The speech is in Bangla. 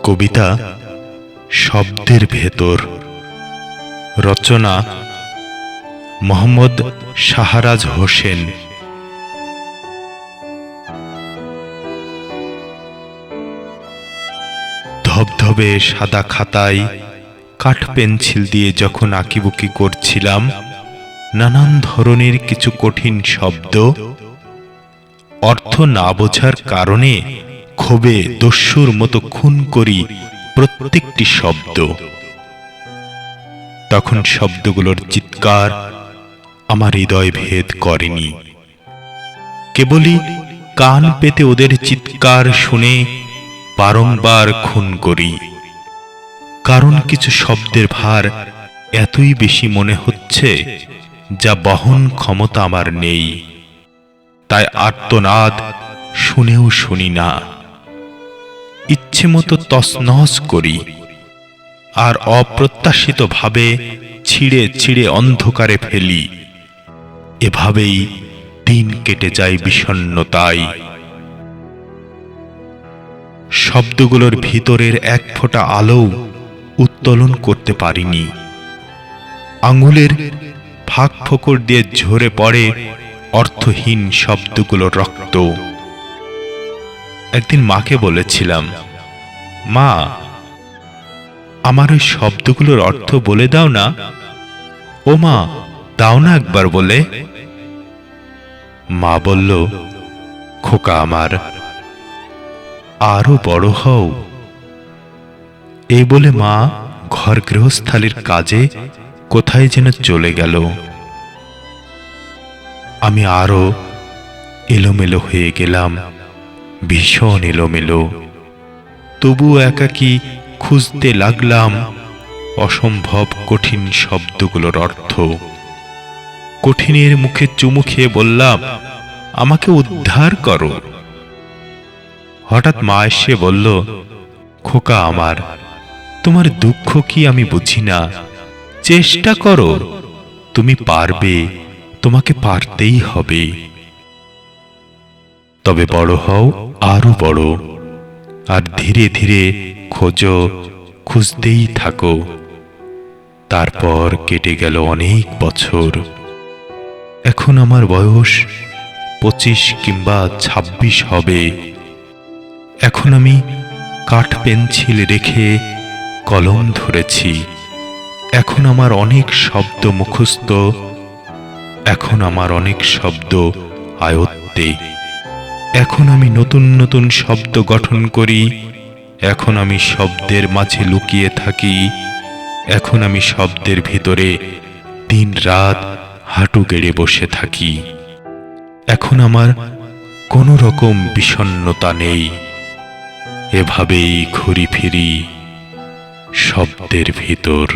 কবিতা শব্দের ভেতর। রচনা মোহাম্মদ শাহরাজ হোসেন। ধবধবে সাদা খাতায় কাঠ পেন্সিল দিয়ে যখন আঁকিবুকি করছিলাম নানান ধরনের কিছু কঠিন শব্দ, অর্থ না বোঝার কারণে ক্ষোভে দস্যুর মতো খুন করি প্রত্যেকটি শব্দ। তখন শব্দগুলোর চিৎকার আমার হৃদয় ভেদ করেনি, কেবলই কান পেতে ওদের চিৎকার শুনে বারংবার খুন করি। কারণ কিছু শব্দের ভার এতই বেশি মনে হচ্ছে যা বহন ক্ষমতা আমার নেই, তাই আর্তনাদ শুনেও শুনি না, ইচ্ছে মতো তছনছ করি আর অপ্রত্যাশিতভাবে ছিঁড়ে ছিঁড়ে অন্ধকারে ফেলি। এভাবেই দিন কেটে যায় বিষণ্ণতায়। শব্দগুলোর ভিতরের এক ফোঁটা আলো উত্তোলন করতে পারিনি। আঙুলের ফাঁক ফোকর দিয়ে ঝরে পড়ে অর্থহীন শব্দগুলোর রক্ত। একদিন মাকে বলেছিলাম, মা, আমার ওই শব্দগুলোর অর্থ বলে দাও না। ও মা, দাও না একবার বলে। মা বলল, খোকা আমার, আরো বড় হও। এই বলে মা ঘর গৃহস্থালির কাজে কোথায় যেন চলে গেল। আমি আরো এলোমেলো হয়ে গেলাম, ভীষণ এলোমেলো। তবু একাকী খুঁজতে লাগলাম অসম্ভব কঠিন শব্দগুলোর অর্থ। কঠিনের মুখে চুমু খেয়ে বললাম, আমাকে উদ্ধার করো। হঠাৎ মা এসে বলল, খোকা আমার, তোমার দুঃখ কি আমি বুঝি না? চেষ্টা করো, তুমি পারবে, তোমাকে পারতেই হবে। তবে বড় হও, আরো বড়, আর ধীরে ধীরে খোঁজো, খুঁজতেই থাকো। তারপর কেটে গেল অনেক বছর। এখন আমার বয়স 25 কিংবা 26 হবে। এখন আমি কাঠ পেন্সিল রেখে কলম ধরেছি। এখন আমার অনেক শব্দ মুখস্থ, এখন আমার অনেক শব্দ আয়ত্তে। এখন আমি নতুন নতুন শব্দ গঠন করি। এখন আমি শব্দের মাঝে লুকিয়ে থাকি। এখন আমি শব্দের ভিতরে দিন রাত হাঁটু গেড়ে বসে থাকি। এখন আমার কোনো রকম বিষণ্ণতা নেই। এভাবেই ঘুরি ফিরি শব্দের ভিতর।